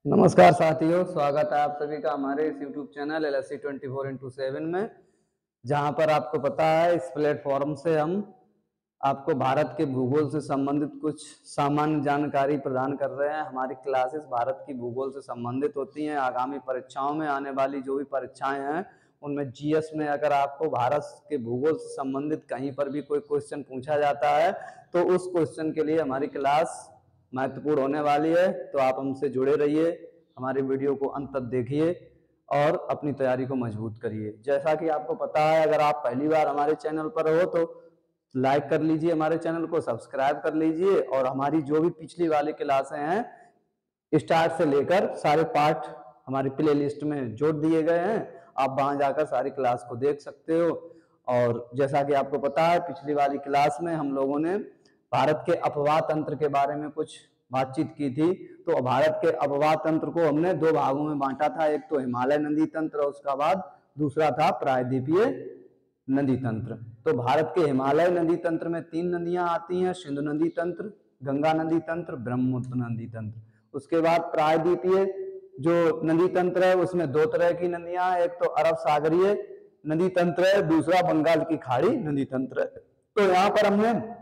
नमस्कार साथियों, स्वागत है आप सभी का हमारे इस YouTube चैनल LSC 24x7 में। जहां पर आपको पता है इस प्लेटफॉर्म से हम आपको भारत के भूगोल से संबंधित कुछ सामान्य जानकारी प्रदान कर रहे हैं। हमारी क्लासेस भारत की भूगोल से संबंधित होती हैं। आगामी परीक्षाओं में आने वाली जो भी परीक्षाएं हैं उनमें GS में अगर आपको भारत के भूगोल से संबंधित कहीं पर भी कोई क्वेश्चन पूछा जाता है तो उस क्वेश्चन के लिए हमारी क्लास महत्वपूर्ण होने वाली है। तो आप हमसे जुड़े रहिए, हमारी वीडियो को अंत तक देखिए और अपनी तैयारी को मजबूत करिए। जैसा कि आपको पता है, अगर आप पहली बार हमारे चैनल पर हो तो लाइक कर लीजिए, हमारे चैनल को सब्सक्राइब कर लीजिए और हमारी जो भी पिछली वाली क्लासें हैं स्टार्ट से लेकर सारे पार्ट हमारी प्ले लिस्ट में जोड़ दिए गए हैं। आप वहां जाकर सारी क्लास को देख सकते हो। और जैसा कि आपको पता है, पिछली वाली क्लास में हम लोगों ने भारत के अपवाह तंत्र के बारे में कुछ बातचीत की थी। तो भारत के अपवाह तंत्र को हमने दो भागों में बांटा था, एक तो हिमालय नदी तंत्र और उसका बाद दूसरा था प्रायद्वीपीय नदी तंत्र। तो भारत के हिमालय नदी तंत्र में 3 नदियां आती हैं, सिंधु नदी तंत्र, गंगा नदी तंत्र, ब्रह्मपुत्र नदी तंत्र। उसके बाद प्रायद्वीपीय जो नदी तंत्र है उसमें 2 तरह की नदियां हैं, एक तो अरब सागरीय नदी तंत्र है, दूसरा बंगाल की खाड़ी नदी तंत्र है। तो यहाँ पर हमने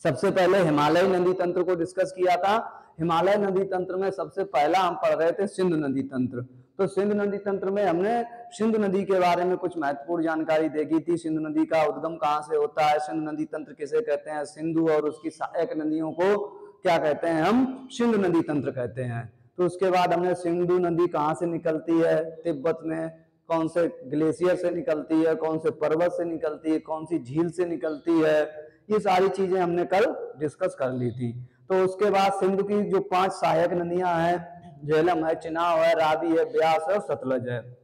सबसे पहले हिमालय नदी तंत्र को डिस्कस किया था। हिमालय नदी तंत्र में सबसे पहला हम पढ़ रहे थे सिंधु नदी तंत्र। तो सिंधु नदी तंत्र में हमने सिंधु नदी के बारे में कुछ महत्वपूर्ण जानकारी देखी थी। सिंधु नदी का उद्गम कहाँ से होता है, सिंधु नदी तंत्र किसे कहते हैं, सिंधु और उसकी सहायक नदियों को क्या कहते हैं, हम सिंधु नदी तंत्र कहते हैं। तो उसके बाद हमने सिंधु नदी कहाँ से निकलती है, तिब्बत में कौन से ग्लेशियर से निकलती है, कौन से पर्वत से निकलती है, कौन सी झील से निकलती है, ये सारी चीजें हमने कल डिस्कस कर ली थी। तो उसके बाद सिंधु की जो 5 सहायक नदियां हैं, झेलम है, चिनाब है, रावी है, ब्यास है और सतलज है।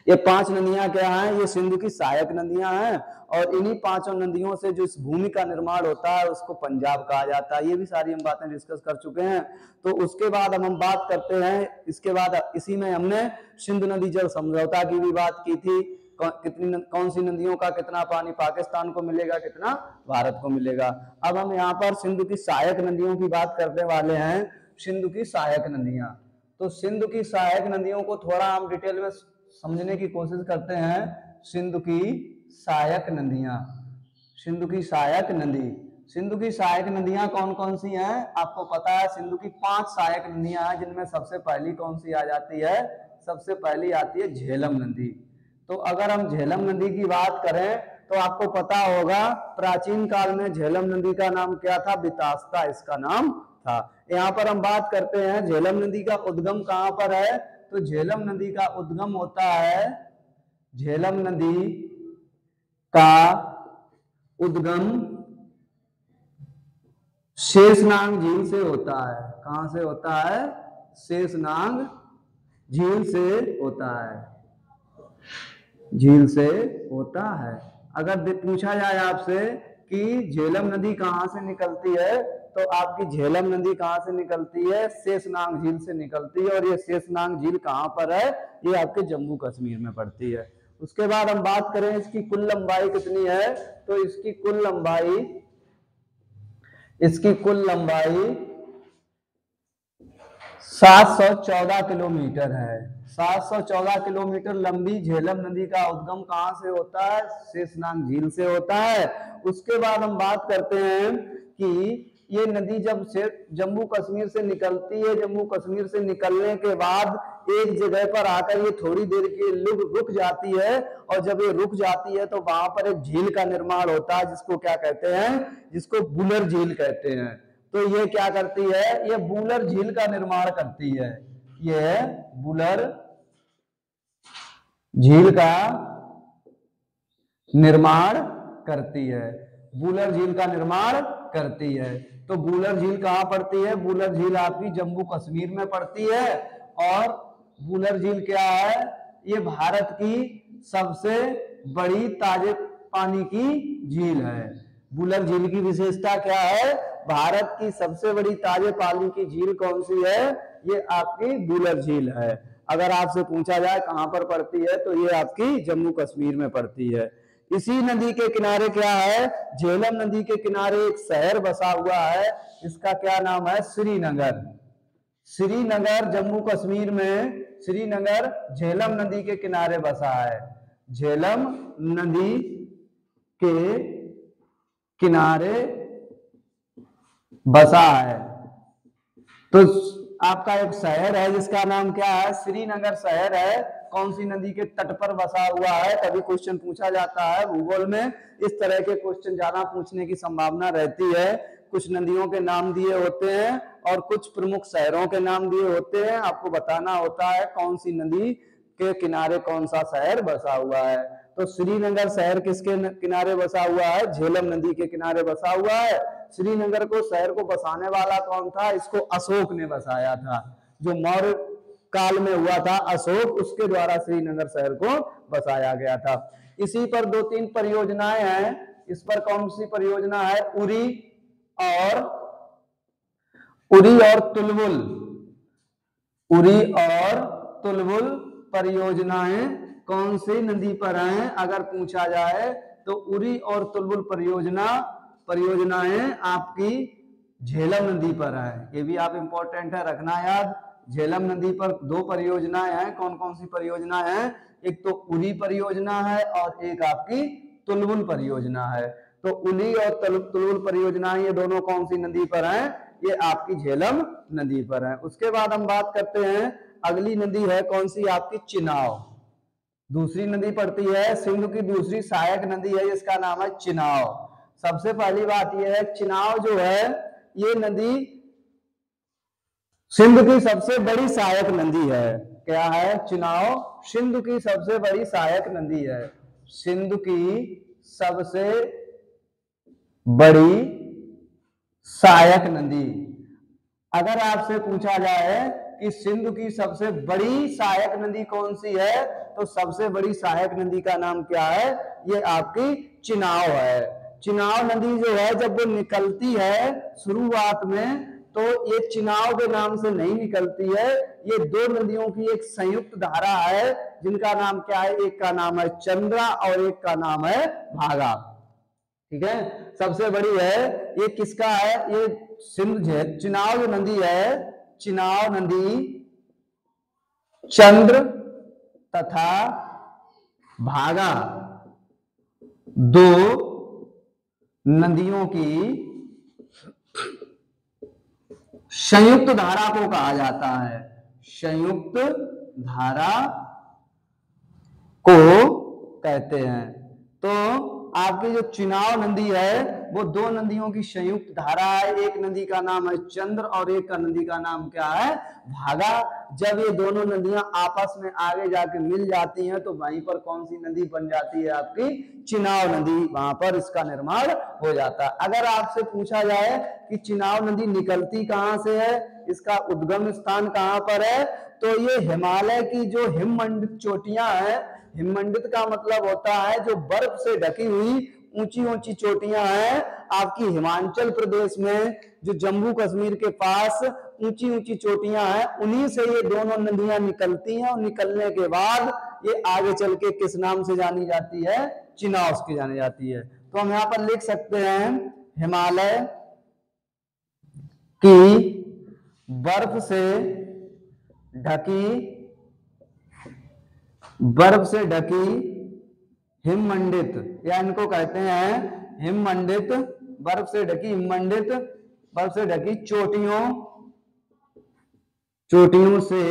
ये 5 नदियां क्या हैं, ये सिंधु की सहायक नदियां हैं और इन्हीं 5 नदियों से जो इस भूमि का निर्माण होता है उसको पंजाब कहा जाता है। ये भी सारी हम बातें डिस्कस कर चुके हैं। तो उसके बाद हम बात करते हैं, इसके बाद इसी में हमने सिंधु नदी जल समझौता की भी बात की थी। कौन सी नदियों का कितना पानी पाकिस्तान को मिलेगा, कितना भारत को मिलेगा। अब हम यहाँ पर सिंधु की सहायक नदियों की बात करने वाले हैं। सिंधु की सहायक नदियां, तो सिंधु की सहायक नदियों को थोड़ा हम डिटेल में समझने की कोशिश करते हैं। सिंधु की सहायक नदियां, सिंधु की सहायक नदी, सिंधु की सहायक नदियां कौन कौन सी हैं, आपको पता है सिंधु की 5 सहायक नदियां हैं, जिनमें सबसे पहली कौन सी आ जाती है, सबसे पहली आती है झेलम नदी। तो अगर हम झेलम नदी की बात करें तो आपको पता होगा प्राचीन काल में झेलम नदी का नाम क्या था, बितास्ता इसका नाम था। यहाँ पर हम बात करते हैं झेलम नदी का उद्गम कहां पर है। तो झेलम नदी का उद्गम होता है, झेलम नदी का उद्गम शेषनाग झील से होता है। कहां से होता है, शेषनाग झील से होता है, झील से होता है। अगर पूछा जाए आपसे कि झेलम नदी कहां से निकलती है, तो आपकी झेलम नदी कहां से निकलती है, शेषनाग झील से निकलती है। और ये शेषनाग झील कहां पर है, ये आपके जम्मू कश्मीर में पड़ती है। उसके बाद हम बात करें इसकी कुल लंबाई कितनी है, तो इसकी कुल लंबाई 714 किलोमीटर है। 714 किलोमीटर लंबी झेलम नदी का उद्गम कहां से होता है, शेषनाग झील से होता है। उसके बाद हम बात करते हैं कि ये नदी जब से जम्मू कश्मीर से निकलती है, जम्मू कश्मीर से निकलने के बाद एक जगह पर आकर ये थोड़ी देर के लिए रुक जाती है। और जब ये रुक जाती है तो वहां पर एक झील का निर्माण होता है, जिसको क्या कहते हैं, जिसको बुलर झील कहते हैं। तो ये क्या करती है, ये बुलर झील का निर्माण करती है, ये बुलर झील का निर्माण करती है, बुलर झील का निर्माण करती है। तो बुलर झील कहां पड़ती है, बुलर झील आपकी जम्मू कश्मीर में पड़ती है। और बुलर झील क्या है, ये भारत की सबसे बड़ी ताजे पानी की झील है। बुलर झील की विशेषता क्या है, भारत की सबसे बड़ी ताजे पानी की झील कौन सी है, ये आपकी बुलर झील है। अगर आपसे पूछा जाए कहां पर पड़ती है, तो ये आपकी जम्मू कश्मीर में पड़ती है। इसी नदी के किनारे क्या है, झेलम नदी के किनारे एक शहर बसा हुआ है, इसका क्या नाम है, श्रीनगर। श्रीनगर जम्मू कश्मीर में, श्रीनगर झेलम नदी के किनारे बसा है, झेलम नदी के किनारे बसा है। तो आपका एक शहर है जिसका नाम क्या है, श्रीनगर शहर है, कौन सी नदी के तट पर बसा हुआ है। कभी क्वेश्चन पूछा जाता है भूगोल में, इस तरह के क्वेश्चन ज्यादा पूछने की संभावना रहती है। कुछ नदियों के नाम दिए होते हैं और कुछ प्रमुख शहरों के नाम दिए होते हैं, आपको बताना होता है कौन सी नदी के किनारे कौन सा शहर बसा हुआ है। तो श्रीनगर शहर किसके किनारे बसा हुआ है, झेलम नदी के किनारे बसा हुआ है। श्रीनगर को शहर को बसाने वाला कौन था, इसको अशोक ने बसाया था, जो मौर्य काल में हुआ था अशोक, उसके द्वारा श्रीनगर शहर को बसाया गया था। इसी पर 2-3 परियोजनाएं हैं। इस पर कौन सी परियोजना है, उरी और तुलबुल, उरी और तुलबुल परियोजनाएं कौन सी नदी पर हैं, अगर पूछा जाए तो उरी और तुलबुल परियोजनाएं आपकी झेलम नदी पर है। ये भी आप इंपॉर्टेंट है, रखना याद। झेलम नदी पर 2 परियोजनाएं हैं। कौन कौन सी परियोजना है, एक तो उरी परियोजना है और एक आपकी तुलबुल परियोजना है। तो उरी और तुलबुल परियोजनाएं ये दोनों कौन सी नदी पर हैं, ये आपकी झेलम नदी पर है। उसके बाद हम बात करते हैं, अगली नदी है कौन सी, आपकी चिनाव। दूसरी नदी पड़ती है, सिंधु की दूसरी सहायक नदी है, इसका नाम है चिनाव। सबसे पहली बात यह है, चिनाव जो है ये नदी सिंधु की सबसे बड़ी सहायक नदी है। क्या है, चिनाव सिंधु की सबसे बड़ी सहायक नदी है, सिंधु की सबसे बड़ी सहायक नदी। अगर आपसे पूछा जाए कि सिंधु की सबसे बड़ी सहायक नदी कौन सी है, तो सबसे बड़ी सहायक नदी का नाम क्या है, ये आपकी चिनाव है। चिनाव नदी जो है जब वो निकलती है शुरुआत में, तो ये चिनाव के नाम से नहीं निकलती है, ये 2 नदियों की एक संयुक्त धारा है, जिनका नाम क्या है, एक का नाम है चंद्रा और एक का नाम है भागा। ठीक है, सबसे बड़ी है, ये किसका है, ये सिंधु चिनाव जो नदी है, चिनाव नदी चंद्र तथा भागा 2 नदियों की संयुक्त धारा को कहा जाता है, संयुक्त धारा को कहते हैं। तो आपकी जो चिनाव नदी है वो 2 नदियों की संयुक्त धारा है, एक नदी का नाम है चंद्र और एक का नदी का नाम क्या है, भागा। जब ये दोनों नदियां आपस में आगे जाके मिल जाती हैं तो वहीं पर कौन सी नदी बन जाती है, आपकी चिनाव नदी, वहां पर इसका निर्माण हो जाता है। अगर आपसे पूछा जाए कि चिनाव नदी निकलती कहां से है, इसका उद्गम स्थान कहां पर है, तो ये हिमालय की जो हिममंडित चोटियां हैं, हिममंडित का मतलब होता है जो बर्फ से ढकी हुई ऊंची ऊंची चोटियां हैं, आपकी हिमाचल प्रदेश में जो जम्मू कश्मीर के पास ऊंची ऊंची चोटियां हैं, उन्हीं से ये दोनों नदियां निकलती हैं और निकलने के बाद ये आगे चल के किस नाम से जानी जाती है, चिनाव की जानी जाती है। तो हम यहाँ पर लिख सकते हैं, हिमालय की बर्फ से ढकी हिममंडित, या इनको कहते हैं हिममंडित, बर्फ से ढकी हिममंडित, बर्फ से ढकी चोटियों से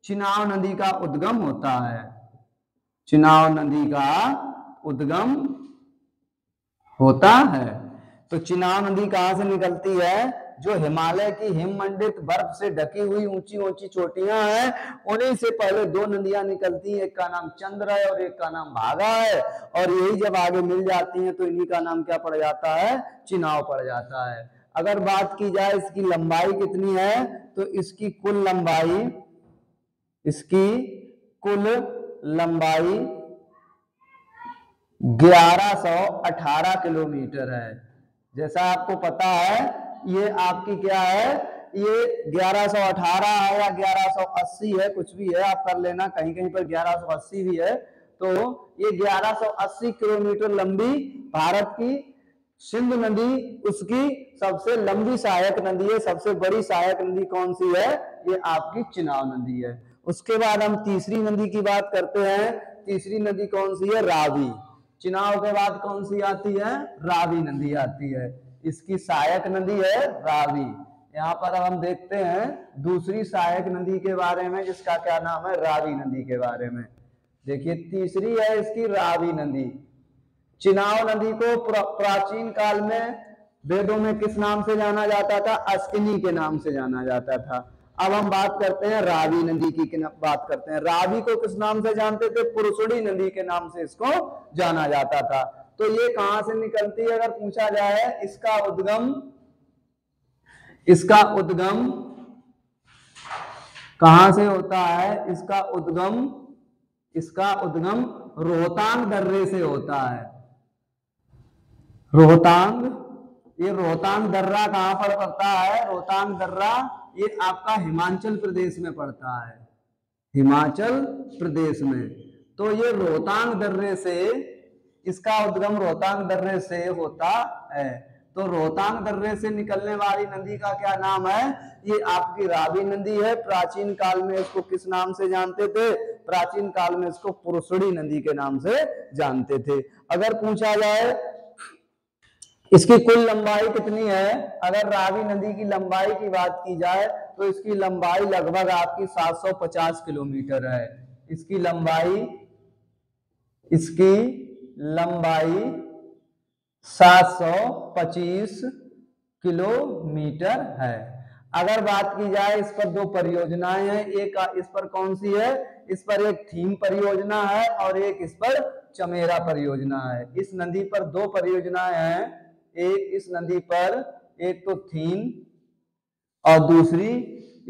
चिनाव नदी का उद्गम होता है, चिनाव नदी का उद्गम होता है। तो चिनाव नदी कहां से निकलती है, जो हिमालय की हिममंडित बर्फ से ढकी हुई ऊंची ऊंची चोटियां हैं, उन्हीं से पहले 2 नदियां निकलती हैं, एक का नाम चंद्र है और एक का नाम भागा है, और यही जब आगे मिल जाती हैं तो इन्हीं का नाम क्या पड़ जाता है, चिनाव पड़ जाता है। अगर बात की जाए इसकी लंबाई कितनी है, तो इसकी कुल लंबाई 1118 किलोमीटर है। जैसा आपको पता है ये आपकी क्या है, ये 1118 है या 1180 है, कुछ भी है, आप कर लेना, कहीं कहीं पर 1180 भी है। तो ये 1180 किलोमीटर लंबी भारत की सिंधु नदी उसकी सबसे लंबी सहायक नदी है। सबसे बड़ी सहायक नदी कौन सी है? ये आपकी चिनाब नदी है। उसके बाद हम तीसरी नदी की बात करते हैं। तीसरी नदी कौन सी है? रावी। चिनाब के बाद कौन सी आती है? रावी नदी आती है। इसकी सहायक नदी है रावी। यहाँ पर अब हम देखते हैं दूसरी सहायक नदी के बारे में, जिसका क्या नाम है? रावी नदी के बारे में। देखिए तीसरी है इसकी रावी नदी। चिनाब नदी को प्राचीन काल में वेदों में किस नाम से जाना जाता था? अस्किनी के नाम से जाना जाता था। अब हम बात करते हैं रावी नदी की बात करते हैं। रावी को किस नाम से जानते थे? पुरुषोड़ी नदी के नाम से इसको जाना जाता था। तो ये कहां से निकलती है अगर पूछा जाए? इसका उद्गम कहां से होता है? इसका उद्गम रोहतांग दर्रे से होता है। रोहतांग, ये रोहतांग दर्रा कहां पर पड़ता है? रोहतांग दर्रा ये आपका हिमाचल प्रदेश में पड़ता है। हिमाचल प्रदेश में। तो ये रोहतांग दर्रे से, इसका उद्गम रोहतांग दर्रे से होता है। तो रोहतांग दर्रे से निकलने वाली नदी का क्या नाम है? ये आपकी रावी नदी है। प्राचीन काल में इसको किस नाम से जानते थे? प्राचीन काल में इसको पुरुषोड़ी नदी के नाम से जानते थे। अगर पूछा जाए इसकी कुल लंबाई कितनी है? अगर रावी नदी की लंबाई की बात की जाए तो इसकी लंबाई लगभग आपकी 750 किलोमीटर है। इसकी लंबाई 725 किलोमीटर है। अगर बात की जाए इस पर दो परियोजनाएं हैं। एक इस पर कौन सी है? इस पर एक थीम परियोजना है और एक इस पर चमेरा परियोजना है। इस नदी पर दो परियोजनाएं हैं। एक इस नदी पर, एक तो थीम और दूसरी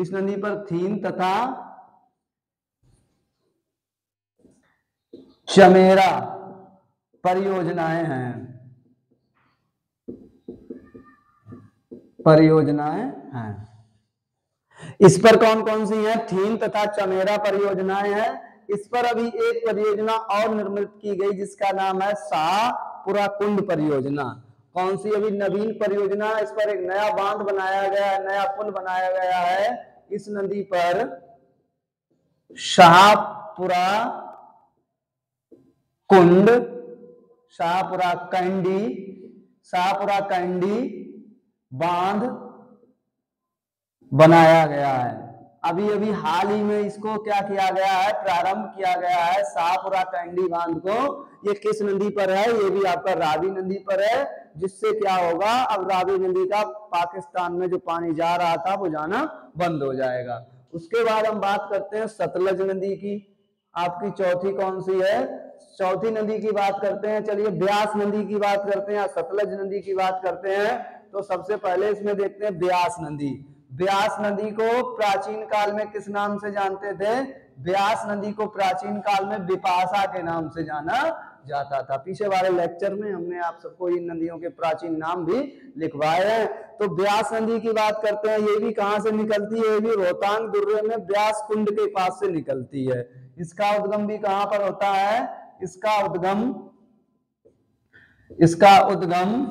इस नदी पर थीम तथा चमेरा परियोजनाएं हैं। इस पर कौन कौन सी हैं? थीम तथा चमेरा परियोजनाएं हैं। इस पर अभी एक परियोजना और निर्मित की गई जिसका नाम है शाहपुरा कुंड परियोजना। कौन सी अभी नवीन परियोजना? इस पर एक नया बांध बनाया गया है, नया पुल बनाया गया है। इस नदी पर शाहपुरा कुंड, शाहपुरा कैंडी बांध बनाया गया है। अभी अभी हाल ही में इसको क्या किया गया है? प्रारंभ किया गया है शाहपुरा कैंडी बांध को। ये किस नदी पर है? ये भी आपका रावी नदी पर है। जिससे क्या होगा? अब रावी नदी का पाकिस्तान में जो पानी जा रहा था वो जाना बंद हो जाएगा। उसके बाद हम बात करते हैं सतलज नदी की। आपकी चौथी कौन सी है? चौथी नदी की बात करते हैं। चलिए ब्यास नदी की बात करते हैं या सतलज नदी की बात करते हैं। तो सबसे पहले इसमें देखते हैं ब्यास नदी। ब्यास नदी को प्राचीन काल में किस नाम से जानते थे? ब्यास नदी को प्राचीन काल में बिपाशा के नाम से जाना जाता था। पीछे वाले लेक्चर में हमने आप सबको इन नदियों के प्राचीन नाम भी लिखवाए हैं। तो ब्यास नदी की बात करते हैं। ये भी कहां से निकलती है? ये भी रोहतांग दर्रे में ब्यास कुंड के पास से निकलती है। इसका उद्गम भी कहां पर होता है? इसका उद्गम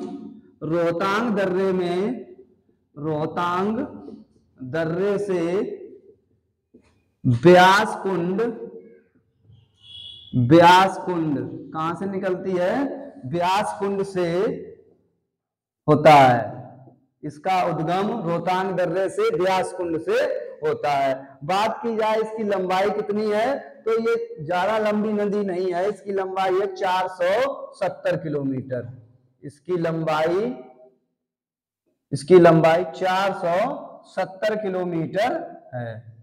रोहतांग दर्रे में, रोहतांग दर्रे से ब्यास कुंड कहां से निकलती है? ब्यास कुंड से होता है। इसका उद्गम रोहतांग दर्रे से ब्यास कुंड से होता है। बात की जाए इसकी लंबाई कितनी है? तो ये ज्यादा लंबी नदी नहीं है। इसकी लंबाई है 470 किलोमीटर। इसकी लंबाई 470 किलोमीटर है।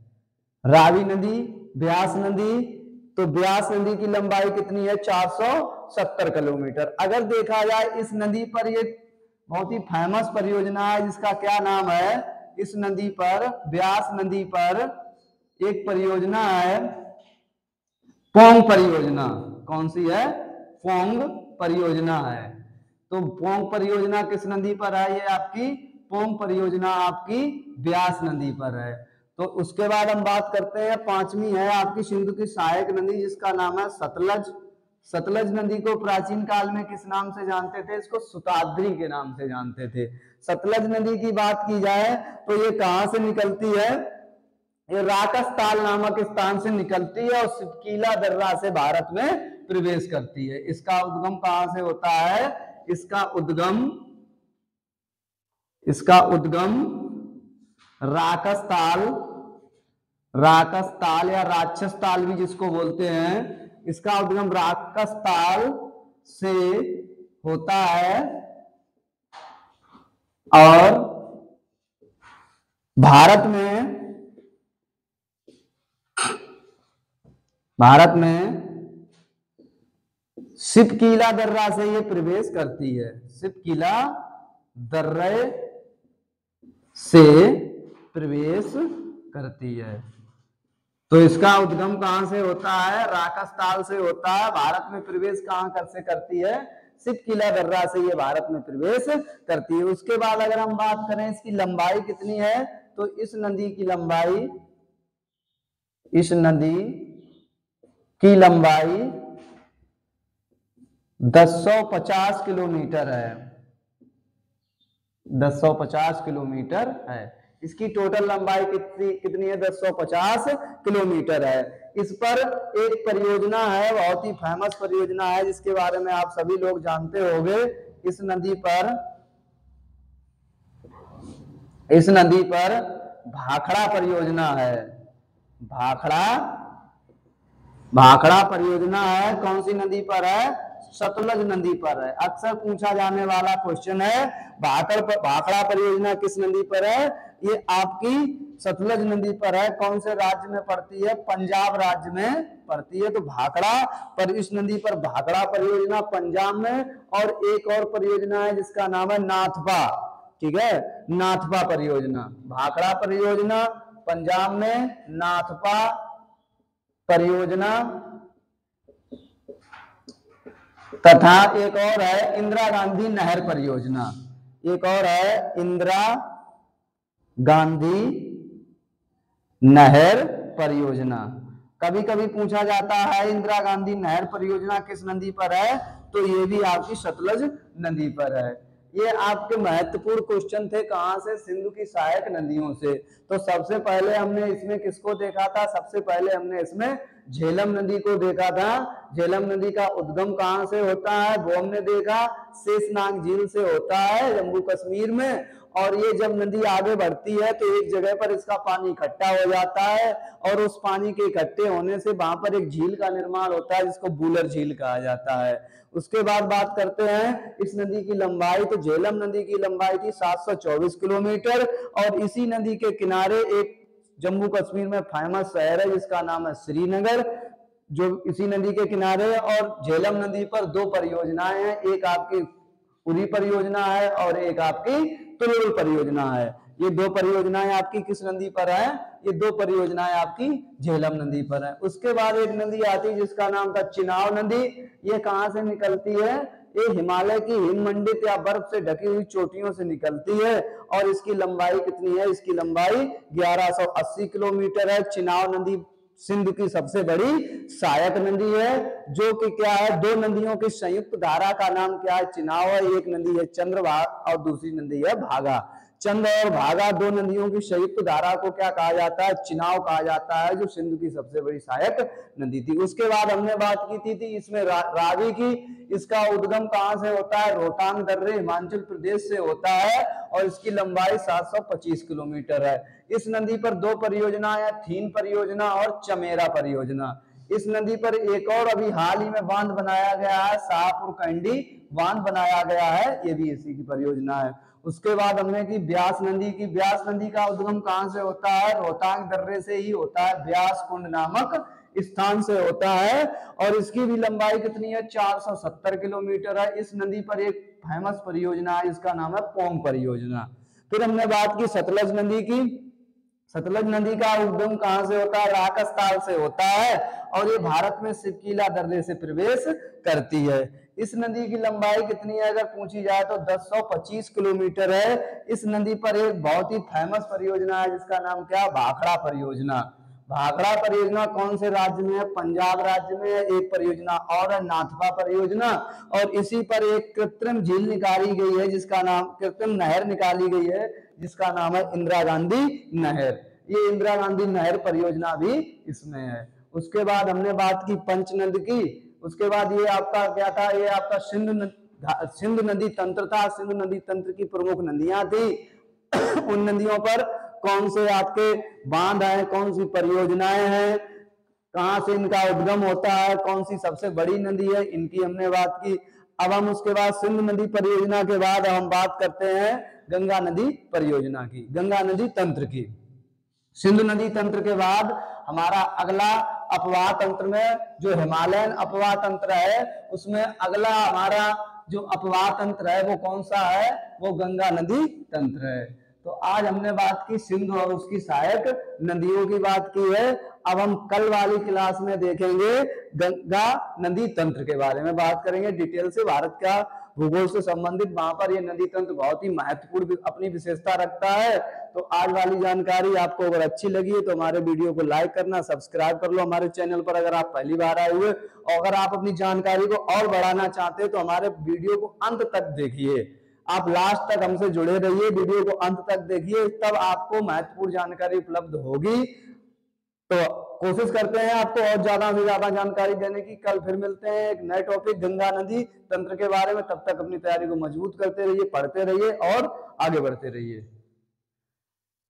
रावी नदी, ब्यास नदी, तो ब्यास नदी की लंबाई कितनी है? 470 किलोमीटर। अगर देखा जाए इस नदी पर ये बहुत ही फेमस परियोजना है जिसका क्या नाम है? इस नदी पर, ब्यास नदी पर एक परियोजना है पोंग परियोजना। कौन सी है? पोंग परियोजना है। तो पोंग परियोजना किस नदी पर है? ये आपकी पोंग परियोजना आपकी ब्यास नदी पर है। तो उसके बाद हम बात करते हैं, पांचवी है आपकी सिंधु की सहायक नदी जिसका नाम है सतलज। सतलज नदी को प्राचीन काल में किस नाम से जानते थे? इसको सुताद्री के नाम से जानते थे। सतलज नदी की बात की जाए तो ये कहां से निकलती है? ये राकसताल नामक स्थान से निकलती है और सिटकीला दर्रा से भारत में प्रवेश करती है। इसका उद्गम कहां से होता है? इसका उद्गम राकसताल या राक्षस ताल भी जिसको बोलते हैं, इसका उद्गम राकसताल से होता है और भारत में सिटकीला दर्रा से ये प्रवेश करती है। सिटकीला दर्रे से प्रवेश करती है। तो इसका उद्गम कहां से होता है? राकसताल से होता है। भारत में प्रवेश कहां से करती है? सिटकीला दर्रा से ये भारत में प्रवेश करती है। उसके बाद अगर हम बात करें इसकी लंबाई कितनी है, तो इस नदी की लंबाई 1050 किलोमीटर है। 1050 किलोमीटर है। इसकी टोटल लंबाई कितनी है? 1050 किलोमीटर है। इस पर एक परियोजना है, बहुत ही फेमस परियोजना है, जिसके बारे में आप सभी लोग जानते होंगे। इस नदी पर भाखड़ा परियोजना है। भाखड़ा परियोजना है। कौन सी नदी पर है? सतलज नदी पर है। अक्सर पूछा जाने वाला क्वेश्चन है, भाखड़ा परियोजना किस नदी पर है? ये आपकी सतलज नदी पर है। कौन से राज्य में पड़ती है? पंजाब राज्य में पड़ती है। तो भाखड़ा पर, इस नदी पर भाखड़ा परियोजना पंजाब में, और एक और परियोजना है जिसका नाम है नाथपा। ठीक है, नाथपा परियोजना। भाखड़ा परियोजना पंजाब में, नाथपा परियोजना, तथा एक और है इंदिरा गांधी नहर परियोजना। एक और है इंदिरा गांधी नहर परियोजना। कभी कभी पूछा जाता है इंदिरा गांधी नहर परियोजना किस नदी पर है, तो ये भी आपकी सतलज नदी पर है। ये आपके महत्वपूर्ण क्वेश्चन थे। कहां से? सिंधु की सहायक नदियों से। तो सबसे पहले हमने इसमें किसको देखा था? सबसे पहले हमने इसमें झेलम नदी को देखा था। झेलम नदी का उद्गम कहां से होता है? वो हमने देखा शेषनाग झील से होता है जम्मू कश्मीर में। और ये जब नदी आगे बढ़ती है तो एक जगह पर इसका पानी इकट्ठा हो जाता है, और उस पानी के इकट्ठे होने से वहां पर एक झील का निर्माण होता है जिसको बूलर झील कहा जाता है। उसके बाद बात करते हैं इस नदी की लंबाई। तो झेलम नदी की लंबाई थी 724 किलोमीटर, और इसी नदी के किनारे एक जम्मू कश्मीर में फेमस शहर है जिसका नाम है श्रीनगर, जो इसी नदी के किनारे। और झेलम नदी पर दो परियोजनाएं हैं, एक आपकी उरी परियोजना है और एक आपकी तुलुल परियोजना है। ये दो परियोजनाएं आपकी किस नदी पर है? ये दो परियोजनाएं आपकी झेलम नदी पर है। उसके बाद एक नदी आती है जिसका नाम था चिनाव नदी। ये कहां से निकलती है? ये हिमालय की हिममंडित या बर्फ से ढकी हुई चोटियों से निकलती है। और इसकी लंबाई कितनी है? इसकी लंबाई 1180 किलोमीटर है। चिनाव नदी सिंध की सबसे बड़ी सहायक नदी है, जो कि क्या है? दो नदियों की संयुक्त धारा का नाम क्या है? चिनाव है। एक नदी है चंद्रभागा और दूसरी नदी है भागा। चंद्र और भागा दो नदियों की संयुक्त धारा को क्या कहा जाता है? चिनाव कहा जाता है, जो सिंधु की सबसे बड़ी सहायक नदी थी। उसके बाद हमने बात की थी इसमें रावी की। इसका उद्गम कहां से होता है? रोहतांग दर्रे हिमाचल प्रदेश से होता है, और इसकी लंबाई 725 किलोमीटर है। इस नदी पर दो परियोजनाएं हैं, थीन परियोजना और चमेरा परियोजना। इस नदी पर एक और अभी हाल ही में बांध बनाया गया है, शाहपुर कंडी बांध बनाया गया है, ये भी इसी की परियोजना है। उसके बाद हमने की ब्यास नदी की। ब्यास नदी का उद्गम कहां से होता है? रोहतांग दर्रे से ही होता है, ब्यास कुंड नामक स्थान से होता है, और इसकी भी लंबाई कितनी है? 470 किलोमीटर है। इस नदी पर एक फेमस परियोजना है, इसका नाम है पोंग परियोजना। फिर हमने बात की सतलज नदी की। सतलज नदी का उद्गम कहां से होता है? राकसताल से होता है, और ये भारत में सिटकीला दर्रे से प्रवेश करती है। इस नदी की लंबाई कितनी है अगर पूछी जाए तो 1025 किलोमीटर है। इस नदी पर एक बहुत ही फेमस परियोजना है जिसका नाम क्या है? भाखड़ा परियोजना। भाखड़ा परियोजना कौन से राज्य में है? पंजाब राज्य में है। एक परियोजना और है नाथपा परियोजना, और इसी पर एक कृत्रिम झील निकाली गई है जिसका नाम, कृत्रिम नहर निकाली गई है जिसका नाम है इंदिरा गांधी नहर। ये इंदिरा गांधी नहर परियोजना भी इसमें है। उसके बाद हमने बात की पंचनद की। उसके बाद ये आपका क्या था? ये आपका सिंध नदी तंत्र था। सिंध नदी तंत्र की प्रमुख नदियां थी। उन नदियों पर कौन से आपके बांध हैं, कौन सी परियोजनाएं हैं, कहां से इनका उद्गम होता है, कौन सी सबसे बड़ी नदी है, इनकी हमने बात की। अब हम उसके बाद सिंध नदी परियोजना के बाद हम बात करते हैं गंगा नदी परियोजना की, गंगा नदी तंत्र की। सिंधु नदी तंत्र के बाद हमारा अगला अपवाह तंत्र में जो हिमालयन अपवाह तंत्र है, उसमें अगला हमारा जो अपवाह तंत्र है वो कौन सा है? वो गंगा नदी तंत्र है। तो आज हमने बात की सिंधु और उसकी सहायक नदियों की बात की है। अब हम कल वाली क्लास में देखेंगे गंगा नदी तंत्र के बारे में बात करेंगे डिटेल से। भारत का भूगोल से संबंधित वहां पर ये नदी तंत्र बहुत ही महत्वपूर्ण अपनी विशेषता रखता है। तो आज वाली जानकारी आपको अगर अच्छी लगी है तो हमारे वीडियो को लाइक करना, सब्सक्राइब कर लो हमारे चैनल पर अगर आप पहली बार आए हुए। और अगर आप अपनी जानकारी को और बढ़ाना चाहते हैं तो हमारे वीडियो को अंत तक देखिए। आप लास्ट तक हमसे जुड़े रहिए, वीडियो को अंत तक देखिए, तब आपको महत्वपूर्ण जानकारी उपलब्ध होगी। तो कोशिश करते हैं आपको और ज्यादा से ज्यादा जानकारी देने की। कल फिर मिलते हैं एक नए टॉपिक गंगा नदी तंत्र के बारे में। तब तक अपनी तैयारी को मजबूत करते रहिए, पढ़ते रहिए और आगे बढ़ते रहिए।